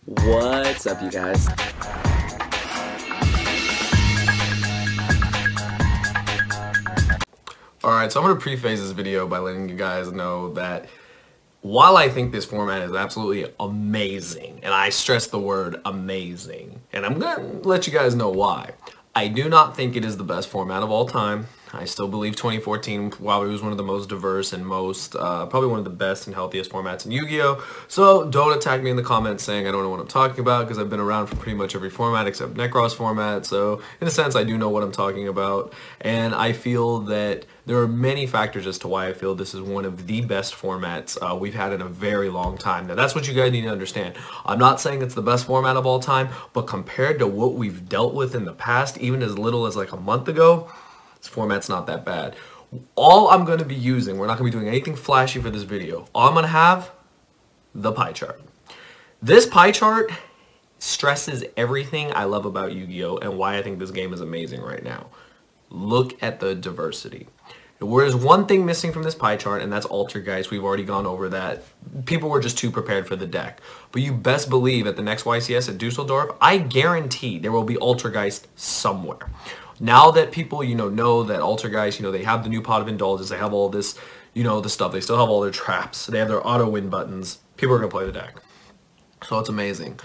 What's up, you guys? Alright, so I'm going to preface this video by letting you guys know that while I think this format is absolutely amazing, and I stress the word amazing, and I'm going to let you guys know why, I do not think it is the best format of all time. I still believe 2014 probably was one of the most diverse and most, probably one of the best and healthiest formats in Yu-Gi-Oh! So don't attack me in the comments saying I don't know what I'm talking about, because I've been around for pretty much every format except Necros format, so in a sense I do know what I'm talking about, and I feel that there are many factors as to why I feel this is one of the best formats we've had in a very long time. Now that's what you guys need to understand. I'm not saying it's the best format of all time, but compared to what we've dealt with in the past, even as little as like a month ago, this format's not that bad. All I'm going to be using, we're not going to be doing anything flashy for this video. All I'm going to have, the pie chart. This pie chart stresses everything I love about Yu-Gi-Oh! And why I think this game is amazing right now. Look at the diversity. There's one thing missing from this pie chart, and that's Altergeist. We've already gone over that. People were just too prepared for the deck. But you best believe at the next YCS at Dusseldorf, I guarantee there will be Altergeist somewhere. Now that people, know that Altergeist, they have the new pot of indulgence, they have all this, the stuff. They still have all their traps. They have their auto win buttons. People are going to play the deck. So it's amazing.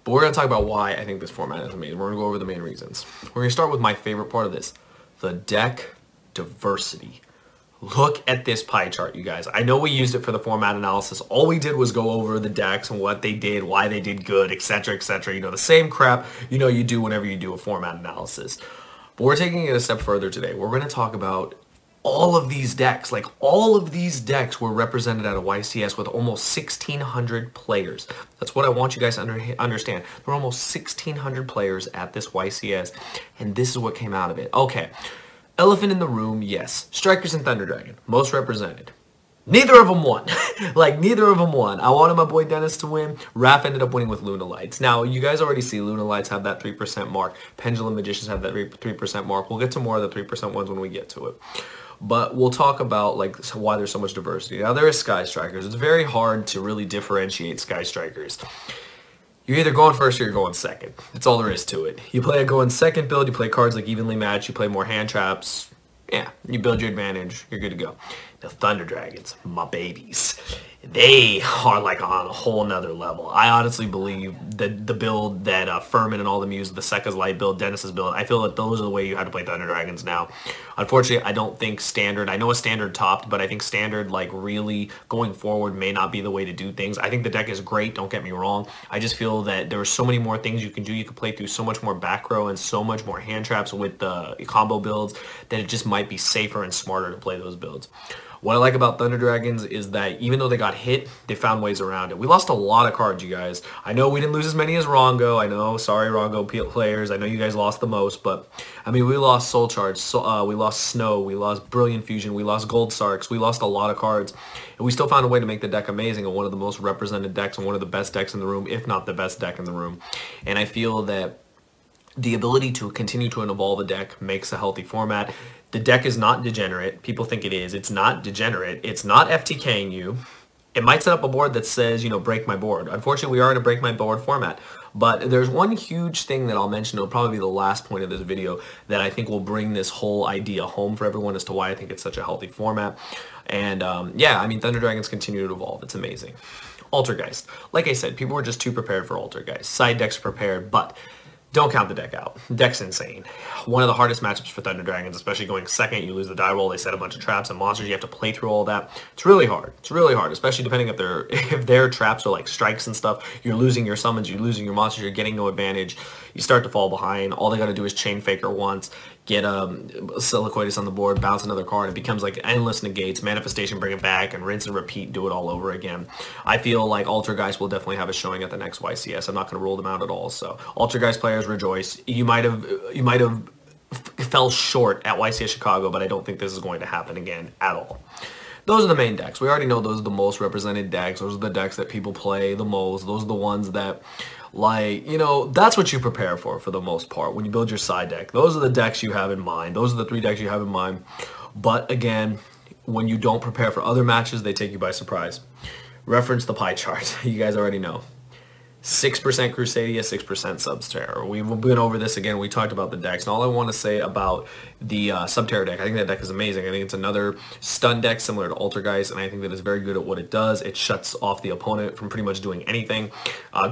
But we're going to talk about why I think this format is amazing. We're going to go over the main reasons. We're going to start with my favorite part of this. The deck diversity. Look at this pie chart, you guys. I know we used it for the format analysis. All we did was go over the decks and what they did, why they did good, etc., etc. The same crap you do whenever you do a format analysis. But we're taking it a step further today. We're going to talk about all of these decks. Like, all of these decks were represented at a YCS with almost 1,600 players. That's what I want you guys to understand. There were almost 1,600 players at this YCS, and this is what came out of it. Okay, elephant in the room, yes. Strikers and Thunder Dragon, most represented. Neither of them won. Neither of them won. I wanted my boy Dennis to win. Raph ended up winning with Luna Lights. Now, you guys already see Luna Lights have that 3% mark. Pendulum Magicians have that 3% mark. We'll get to more of the 3% ones when we get to it. But we'll talk about why there's so much diversity. Now, there is Sky Strikers. It's very hard to really differentiate Sky Strikers. You're either going first or you're going second. That's all there is to it. You play a going second build, you play cards like Evenly Matched, you play more hand traps. Yeah, you build your advantage, you're good to go. The Thunder Dragons, my babies, they are like on a whole nother level. I honestly believe that the build that Furman and all them use, the Sekka's Light build, Dennis's build, I feel that those are the way you have to play Thunder Dragons now. Unfortunately, I don't think Standard, I know a Standard topped, but I think Standard really going forward may not be the way to do things. I think the deck is great, don't get me wrong. I just feel that there are so many more things you can do. You can play through so much more back row and so much more hand traps with the combo builds that it just might be safer and smarter to play those builds. What I like about Thunder Dragons is that even though they got hit, they found ways around it. We lost a lot of cards, you guys. I know we didn't lose as many as Rongo. I know, sorry Rongo players. I know you guys lost the most, but I mean, we lost Soul Charge, we lost Snow, we lost Brilliant Fusion, we lost Gold Sarks, we lost a lot of cards, and we still found a way to make the deck amazing and one of the most represented decks and one of the best decks in the room, if not the best deck in the room. And I feel that the ability to continue to evolve a deck makes a healthy format. The deck is not degenerate. People think it is. It's not degenerate. It's not FTKing you. It might set up a board that says, break my board. Unfortunately, we are in a break my board format. But there's one huge thing that I'll mention. It'll probably be the last point of this video that I think will bring this whole idea home for everyone as to why I think it's such a healthy format. And yeah, I mean, Thunder Dragons continue to evolve. It's amazing. Altergeist. Like I said, people were just too prepared for Altergeist. Side decks are prepared, but don't count the deck out. The deck's insane. One of the hardest matchups for Thunder Dragons, especially going second. You lose the die roll. They set a bunch of traps and monsters. You have to play through all that. It's really hard. It's really hard, especially depending if their traps are like strikes and stuff. You're losing your summons. You're losing your monsters. You're getting no advantage. You start to fall behind. All they got to do is Chain Faker once, get Silicoitus on the board, bounce another card. It becomes like endless negates, manifestation, bring it back, and rinse and repeat, do it all over again. I feel like Altergeist will definitely have a showing at the next YCS. I'm not going to rule them out at all. So Altergeist players rejoice. You might have fell short at YCS Chicago, but I don't think this is going to happen again at all. Those are the main decks. We already know those are the most represented decks. Those are the decks that people play the most. Those are the ones that, that's what you prepare for the most part when you build your side deck. Those are the decks you have in mind. Those are the 3 decks you have in mind. But again, when you don't prepare for other matches, they take you by surprise. Reference the pie chart. You guys already know. 6% Crusadia, 6% Subterror. We've been over this again. We talked about the decks. And all I want to say about the Subterror deck, I think that deck is amazing. I think it's another stun deck similar to Altergeist, and I think that it's very good at what it does. It shuts off the opponent from pretty much doing anything.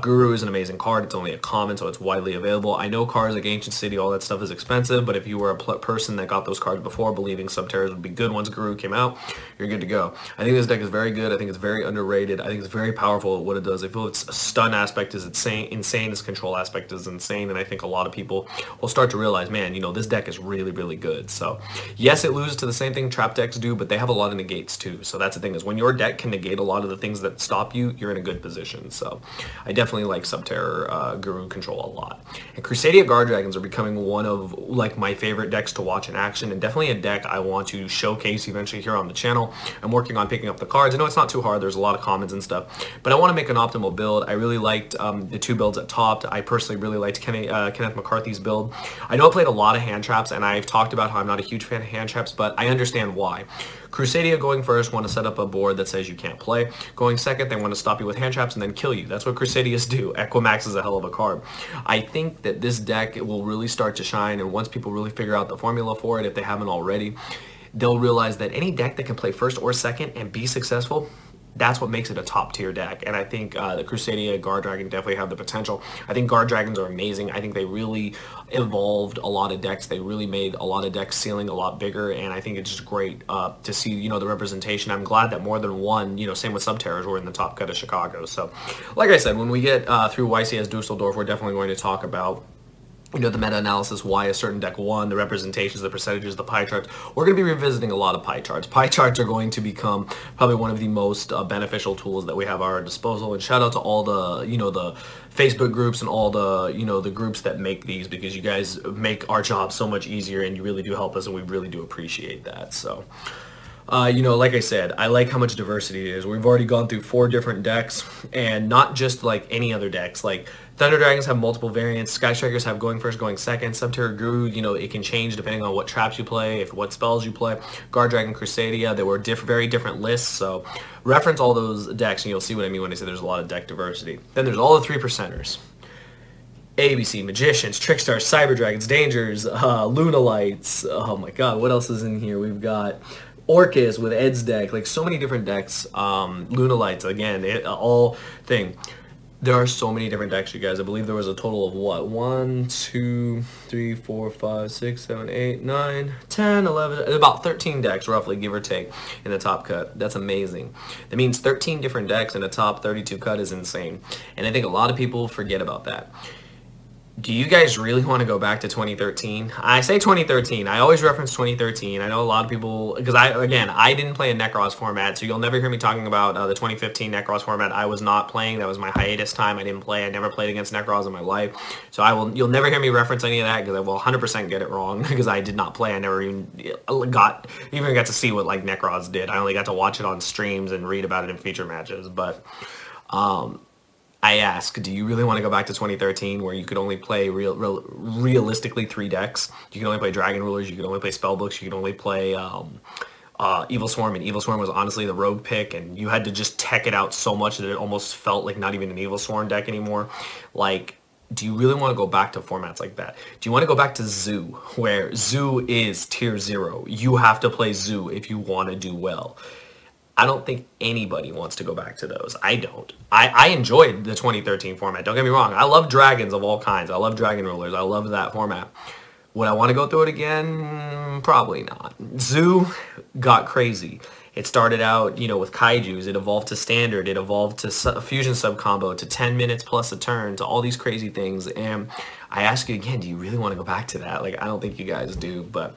Guru is an amazing card. It's only a common, so it's widely available. I know cards like Ancient City, all that stuff is expensive, but if you were a person that got those cards before, believing Subterrors would be good once Guru came out, you're good to go. I think this deck is very good. I think it's very underrated. I think it's very powerful at what it does. I feel its stun aspect is insane, its control aspect is insane, and I think a lot of people will start to realize, man, you know, this deck is really, really good. So yes, it loses to the same thing trap decks do, but they have a lot of negates too. So that's the thing, is when your deck can negate a lot of the things that stop you, you're in a good position. So I definitely like Subterror Guru control a lot. And Crusadia Guard Dragons are becoming one of like my favorite decks to watch in action, and definitely a deck I want to showcase eventually here on the channel. I'm working on picking up the cards. I know it's not too hard, there's a lot of commons and stuff, but I want to make an optimal build. I really liked the two builds at top. I personally really liked Kenneth McCarthy's build. I know I played a lot of hand traps, and I've talked about how I'm not a huge fan of hand traps, but I understand why. Crusadia going first want to set up a board that says you can't play. Going second, they want to stop you with hand traps and then kill you. That's what Crusadias do. Equimax is a hell of a card. I think that this deck will really start to shine, and once people really figure out the formula for it, if they haven't already, they'll realize that any deck that can play first or second and be successful, that's what makes it a top tier deck. And I think the Crusadia Guard Dragon definitely have the potential. I think Guard Dragons are amazing. I think they really evolved a lot of decks. They really made a lot of decks ceiling a lot bigger, and I think it's just great to see, you know, the representation. I'm glad that more than one, you know, same with Subterrors, were in the top cut of Chicago. So like I said, when we get through YCS Dusseldorf, we're definitely going to talk about, you know, the meta-analysis, why a certain deck won, the representations, the percentages, the pie charts. We're going to be revisiting a lot of pie charts. Pie charts are going to become probably one of the most beneficial tools that we have at our disposal. And shout out to all the, you know, the Facebook groups and all the, you know, the groups that make these, because you guys make our job so much easier, and you really do help us, and we really do appreciate that. So you know, like I said, I like how much diversity it is. We've already gone through 4 different decks, and not just like any other decks. Like Thunder Dragons have multiple variants. Sky Strikers have going first, going second. Subterror Guru, you know, it can change depending on what traps you play, what spells you play. Guard Dragon, Crusadia, they were very different lists. So reference all those decks, and you'll see what I mean when I say there's a lot of deck diversity. Then there's all the 3%ers. ABC, Magicians, Trickstars, Cyber Dragons, Dangers, Lunalights. Oh my god, what else is in here? We've got Orcus with Ed's deck, like so many different decks. Lunalights, again, all thing. There are so many different decks, you guys. I believe there was a total of what? 1, 2, 3, 4, 5, 6, 7, 8, 9, 10, 11, about 13 decks roughly, give or take, in the top cut. That's amazing. That means 13 different decks in the top 32 cut is insane. And I think a lot of people forget about that. Do you guys really want to go back to 2013? I say 2013. I always reference 2013. I know a lot of people, because I didn't play a Necros format, so you'll never hear me talking about the 2015 Necros format. I was not playing. That was my hiatus time. I didn't play. I never played against Necros in my life. So you'll never hear me reference any of that, because I will 100% get it wrong, because I did not play. I never even got to see what like Necros did. I only got to watch it on streams and read about it in feature matches. But I ask, do you really want to go back to 2013, where you could only play realistically 3 decks? You could only play Dragon Rulers, you could only play Spellbooks, you could only play Evil Swarm, and Evil Swarm was honestly the rogue pick, and you had to just tech it out so much that it almost felt like not even an Evil Swarm deck anymore. Like, do you really want to go back to formats like that? Do you want to go back to Zoo, where Zoo is tier 0? You have to play Zoo if you want to do well. I don't think anybody wants to go back to those. I don't. I enjoyed the 2013 format. Don't get me wrong. I love dragons of all kinds. I love Dragon Rulers. I love that format. Would I want to go through it again? Probably not. Zoo got crazy. It started out, you know, with kaijus. It evolved to standard. It evolved to fusion sub combo, to 10 minutes plus a turn, to all these crazy things. And I ask you again, do you really want to go back to that? Like, I don't think you guys do. But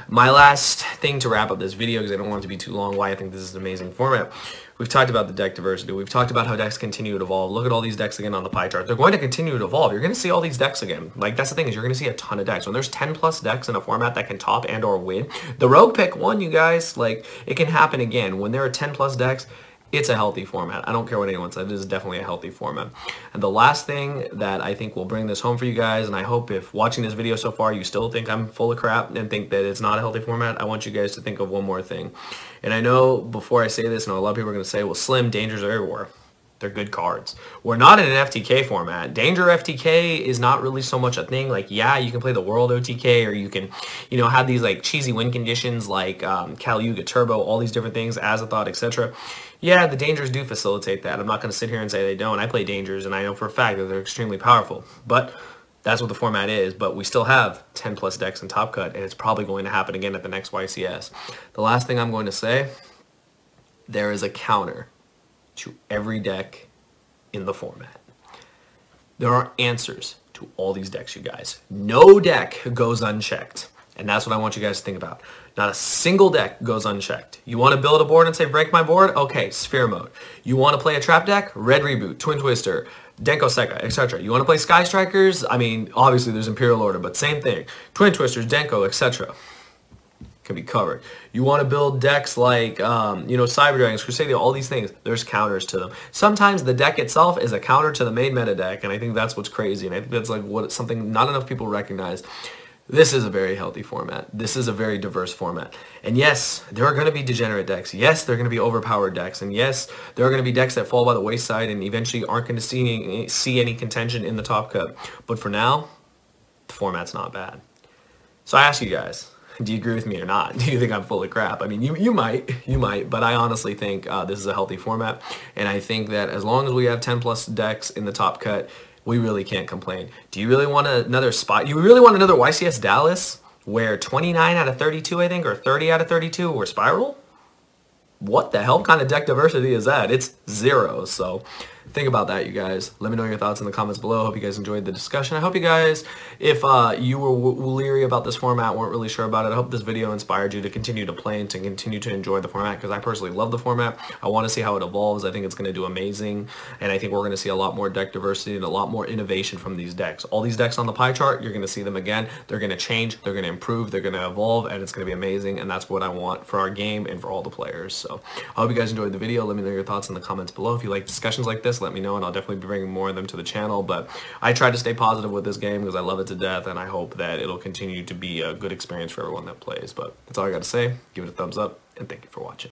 my last thing to wrap up this video, because I don't want it to be too long, why I think this is an amazing format. We've talked about the deck diversity. We've talked about how decks continue to evolve. Look at all these decks again on the pie chart. They're going to continue to evolve. You're going to see all these decks again. Like, that's the thing, is you're going to see a ton of decks. When there's 10 plus decks in a format that can top and or win, the rogue pick won, you guys. Like, it can happen again. When there are 10 plus decks, it's a healthy format. I don't care what anyone says. It is definitely a healthy format. And the last thing that I think will bring this home for you guys, and I hope if watching this video so far you still think I'm full of crap and think that it's not a healthy format, I want you guys to think of one more thing. And I know before I say this, and a lot of people are going to say, well, Slim, dangers are everywhere. They're good cards. We're not in an FTK format. Danger FTK is not really so much a thing. Like, yeah, you can play the World OTK, or you can, you know, have these like cheesy win conditions like Caliuga Turbo, all these different things, Azathoth, etc. Yeah, the Dangers do facilitate that. I'm not going to sit here and say they don't. I play Dangers, and I know for a fact that they're extremely powerful. But that's what the format is. But we still have 10 plus decks in Top Cut, and it's probably going to happen again at the next YCS. The last thing I'm going to say, there is a counter to every deck in the format. There are answers to all these decks, you guys. No deck goes unchecked. And that's what I want you guys to think about. Not a single deck goes unchecked. You want to build a board and say, break my board? Okay, Sphere Mode. You want to play a trap deck? Red Reboot, Twin Twister, Denko Sekka, etc. You want to play Sky Strikers? I mean, obviously there's Imperial Order, but same thing. Twin Twisters, Denko, etc. Can be covered. You want to build decks like, you know, Cyber Dragons, Crusadia, all these things. There's counters to them. Sometimes the deck itself is a counter to the main meta deck, and I think that's what's crazy, and I think that's like what something not enough people recognize. This is a very healthy format. This is a very diverse format. And yes, there are going to be degenerate decks. Yes, there are going to be overpowered decks. And yes, there are going to be decks that fall by the wayside and eventually aren't going to see any contention in the Top Cut. But for now, the format's not bad. So I ask you guys, do you agree with me or not? Do you think I'm full of crap? I mean, you might, but I honestly think this is a healthy format. And I think that as long as we have 10 plus decks in the Top Cut, we really can't complain. Do you really want another spot? You really want another YCS Dallas where 29 out of 32, I think, or 30 out of 32 were Spiral? What the hell kind of deck diversity is that? It's 0. So think about that, you guys. Let me know your thoughts in the comments below. I hope you guys enjoyed the discussion. I hope you guys, if you were leery about this format, weren't really sure about it, I hope this video inspired you to continue to play and to continue to enjoy the format, because I personally love the format. I want to see how it evolves. I think it's going to do amazing, and I think we're going to see a lot more deck diversity and a lot more innovation from these decks. All these decks on the pie chart, you're going to see them again. They're going to change, they're going to improve, they're going to evolve, and it's going to be amazing, and that's what I want for our game and for all the players. So I hope you guys enjoyed the video. Let me know your thoughts in the comments below. If you like discussions like this, let me know, and I'll definitely be bringing more of them to the channel. But I try to stay positive with this game because I love it to death, and I hope that it'll continue to be a good experience for everyone that plays. But that's all I got to say. Give it a thumbs up, and thank you for watching.